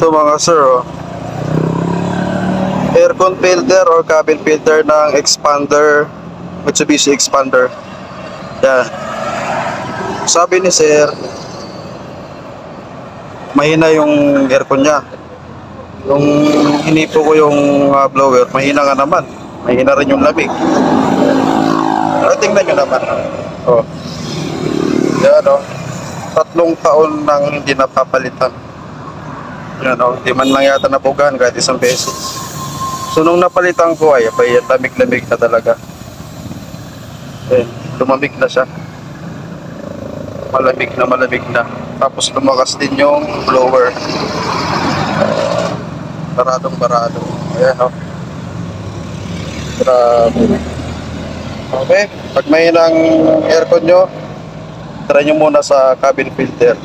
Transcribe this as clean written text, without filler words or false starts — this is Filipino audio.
Ito mga sir, oh. Aircon filter or cabin filter ng expander, Mitsubishi Expander. Yan. Sabi ni sir, mahina yung aircon niya. Yung hinipo ko yung blower, mahina nga naman. Mahina rin yung lamig. Pero tingnan nyo naman. Oh. Yan, oh. 3 taon nang hindi napapalitan. Yan, oh. Di man lang yata napugan kahit isang beses. So nung napalitan ko ay lamig-lamig na talaga. Eh, lumamig na siya. Malamig na. Tapos lumakas din yung blower. Baradong-barado. Ayan, oh. Grabe. Okay, pag may ng aircon nyo, try nyo muna sa cabin filter.